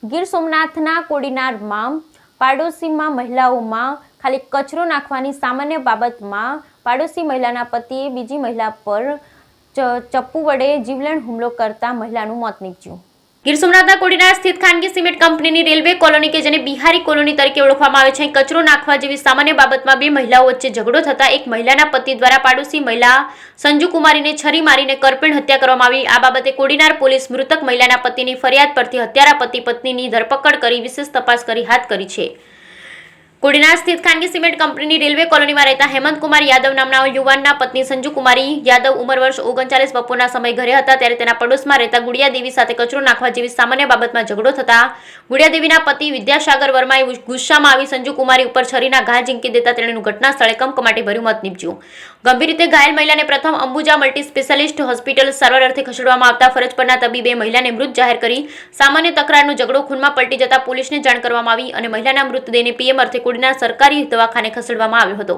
ગીર સોમનાથના કોડીનારમાં પાડોશીમાં મહિલાઓમાં ખાલી કચરો નાખવાની સામાન્ય બાબતમાં પાડોશી મહિલાના પતિએ બીજી મહિલા પર ચપ્પુ વડે જીવલેણ હુમલો કરતા મહિલાનું મોત નીપજ્યું। ગીર સોમનાથના કોડીનાર સ્થિત ખાનગી સિમેન્ટ કંપનીની રેલવે કોલોની કે જેને બિહારી કોલોની તરીકે ઓળખવામાં આવે છે, કચરો નાખવા જેવી સામાન્ય બાબતમાં બે મહિલાઓ વચ્ચે ઝઘડો થતા એક મહિલાના પતિ દ્વારા પાડોશી મહિલા સંજુ કુમારીને છરી મારીને કરપીણ હત્યા કરવામાં આવી। આ બાબતે કોડીનાર પોલીસ મૃતક મહિલાના પતિની ફરિયાદ પરથી હત્યારા પતિ પત્નીની ધરપકડ કરી વિશેષ તપાસ હાથ કરી છે। કોડીનાર સ્થિત ખાનગી સિમેન્ટ કંપનીની રેલવે કોલોનીમાં રહેતા હેમંત કુમાર યાદવ નામના યુવાનના પત્ની સંજુ કુમારી યાદવ ઉંમર વર્ષ 39 બપોરના સમય ઘરે હતા ત્યારે તેના પડોશમાં રહેતા ગુડિયા દેવી સાથે કચરો નાખવા જેવી સામાન્ય બાબતમાં ઝઘડો થતા ગુડિયા દેવીના પતિ વિદ્યાસાગર વર્માએ ગુસ્સામાં આવી સંજુ કુમારી ઉપર છરીના ઘા ઝીંકી દેતા તેણીનું ઘટના સ્થળે કમકમાટી ભર્યું મોત નીપજ્યું। ગંભીર રીતે ઘાયલ મહિલાને પ્રથમ અંબુજા મલ્ટી સ્પેશિયાલિસ્ટ હોસ્પિટલ સારવાર અર્થે ખસેડવામાં આવતા ફરજ પરના તબીબે મહિલાને મૃત જાહેર કરી સામાન્ય તકરારનો ઝઘડો ખૂનમાં પલટી જતા પોલીસને જાણ કરવામાં આવી અને મહિલાના મૃતદેહને પીએમ અર્થે કોડીનાર સરકારી દવાખાને ખસેડવામાં આવ્યો હતો।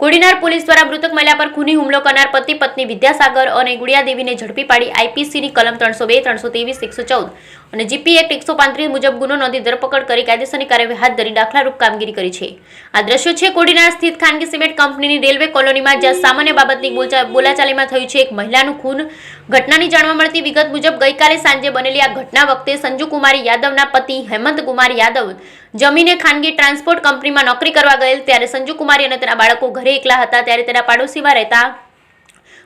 કોડીનાર પોલીસ દ્વારા મૃતક મહિલા પર ખૂની હુમલો કરનાર પતિ પત્ની વિદ્યાસાગર અને ગુડિયા દેવીને ઝડપી પાડી આઈપીસીની કલમ 302, 323, 114 અને જીપી એક્ટ 135 મુજબ ગુનો નોંધી ધરપકડ કરી કાયદેસરની કાર્યવાહી હાથ ધરી દાખલારૂપ કામગીરી કરી છે। આ દ્રશ્યો છે કોડીનાર સ્થિત ખાનગી સિમેન્ટ કંપનીની રેલવે કોલોનીમાં જ્યાં સામાન્ય બાબતની બોલાચાલીમાં થયું છે એક મહિલાનું ખૂન। ઘટનાની જાણવા મળતી વિગત મુજબ ગઈકાલે સાંજે બનેલી આ ઘટના વખતે સંજુ કુમારી યાદવના પતિ હેમંત કુમાર યાદવ જમીને ખાનગી ટ્રાન્સપોર્ટ કંપનીમાં નોકરી કરવા ગયેલ ત્યારે સંજુ કુમારી અને તેના બાળકો ઘરે એકલા હતા ત્યારે તેના પાડોશીમાં રહેતા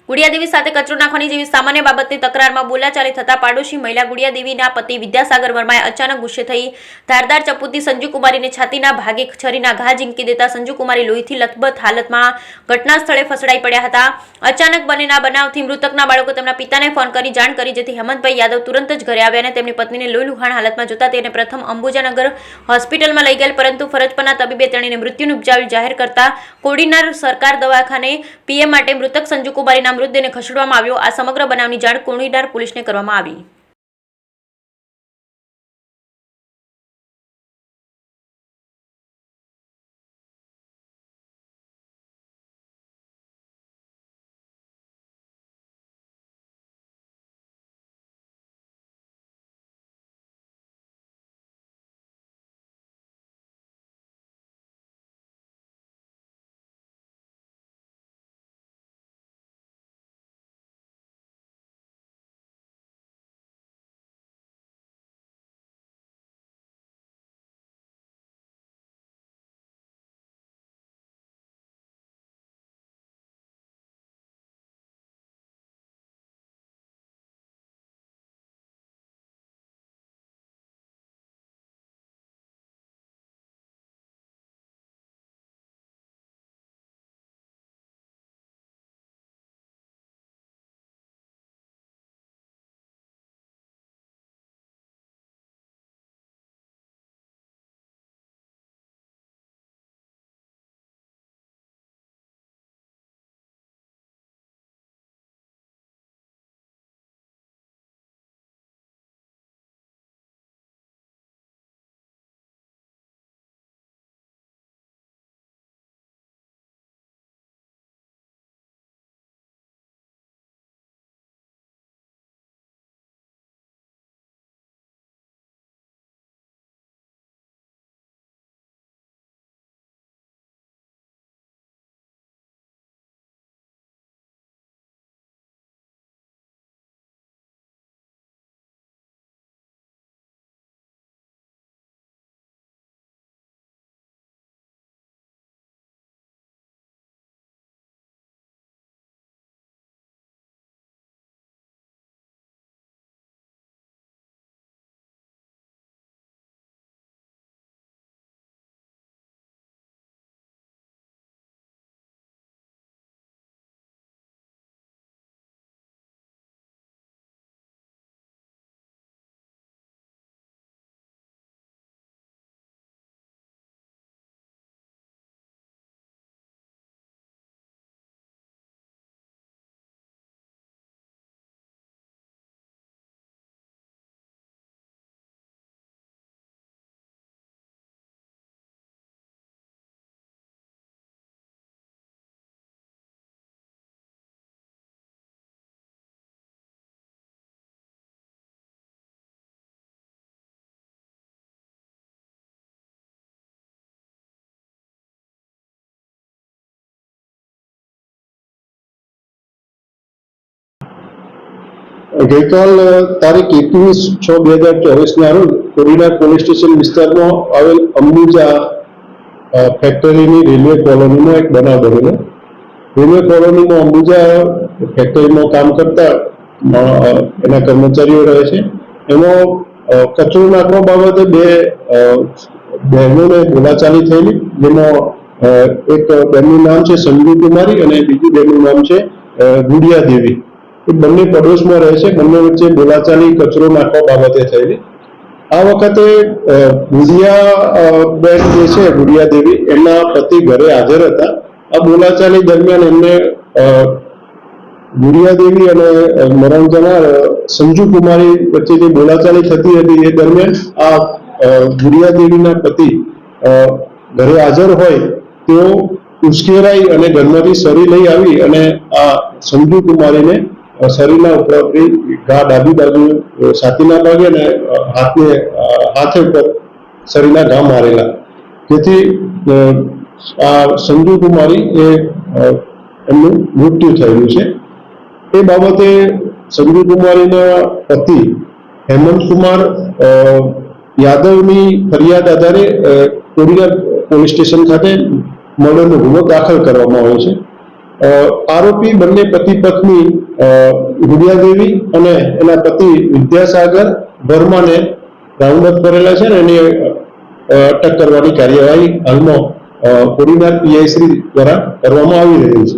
ગુડિયા દેવી સાથે કચરો નાખવાની જેવી સામાન્ય બાબતની તકરારમાં બોલાચાલી થતા પાડોશી મહિલા ગુડિયા દેવીના પતિ વિદ્યાસાગર વર્માએ અચાનક ગુસ્સે થઈ ધારદાર ચપ્પુથી સંજુ કુમારીને છાતીના ભાગે છરીના ઘા ઝીંકી દેતા સંજુ કુમારી લોહીથી લથબથ હાલતમાં ઘટના સ્થળે ફસડાઈ પડ્યા હતા। અચાનક બનેલા બનાવથી મૃતકના બાળકો તેમના પિતાને ફોન કરી જાણ કરી જેથી હેમંતભાઈ યાદવ તુરંત જ ઘરે આવ્યા અને તેમની પત્નીને લોહીલુહાણ હાલતમાં જોતા તેને પ્રથમ અંબુજાનગર હોસ્પિટલમાં લઈ ગયેલ પરંતુ ફરજ પરના તબીબે તેણીને મૃત્યુ નિપજાવી જાહેર કરતા કોડીનાર સરકાર દવાખાને પીએમ માટે મૃતક સંજુ કુમારીના મૃતદેહને ખસેડવામાં આવ્યો। આ સમગ્ર બનાવની જાણ કોડીનાર પોલીસને કરવામાં આવી। ગઈકાલ તારીખ 21/6/2024 રોજ કોડીનાર પોલીસ સ્ટેશન વિસ્તારમાં આવેલ અંબુજા ફેક્ટરીની રેલવે કોલોનીમાં એક બનાવ બનેલો. રેલવે કોલોનીમાં અંબુજા ફેક્ટરીમાં કામ કરતા એના કર્મચારીઓ રહે છે. એમાં કચરો નાખવા બાબતે બે બહેનોને બોલાચાલી થયેલી, જેમાં એક બહેનનું નામ છે સંજુ કુમારી અને બીજી બહેનનું નામ છે ગુડિયા દેવી. એ બંને પડોશમાં રહે છે. બંને વચ્ચે બોલાચાલી કચરો નાખવા બાબતે થયેલી. આ વખતે બેન જે છે ગુડિયા દેવી, એમના પતિ ઘરે હાજર હતા. આ બોલાચાલી દરમિયાન એમને ગુડિયા દેવી અને મરણ જનાર સંજુ કુમારી વચ્ચે જે બોલાચાલી થતી હતી એ દરમિયાન આ ગુડિયા દેવીના પતિ ઘરે હાજર હોય તેઓ ઉશ્કેરાઈ અને ઘરમાંથી સરી લઈ આવી અને આ સંજુ કુમારીને શરીરના ઉપરથી ઘા ડાબી બાજુ છાતીના ભાગે અને હાથે ઉપર શરીરના ઘા મારેલા, જેથી આ સંજુ કુમારી એમનું મૃત્યુ થયેલું છે. એ બાબતે સંજુ કુમારીના પતિ હેમંતકુમાર યાદવની ફરિયાદ આધારે કોડીનાર પોલીસ સ્ટેશન ખાતે મર્ડરનો ગુનો દાખલ કરવામાં આવ્યો છે. આરોપી બંને પતિ પત્ની ગુડિયા દેવી અને એના પતિ વિદ્યાસાગર વર્માને રાઉન્ડ અપ કરેલા છે અને એની અટક કરવાની કાર્યવાહી હાલમાં કોડીનાર પીઆઈ શ્રી દ્વારા કરવામાં આવી રહી છે.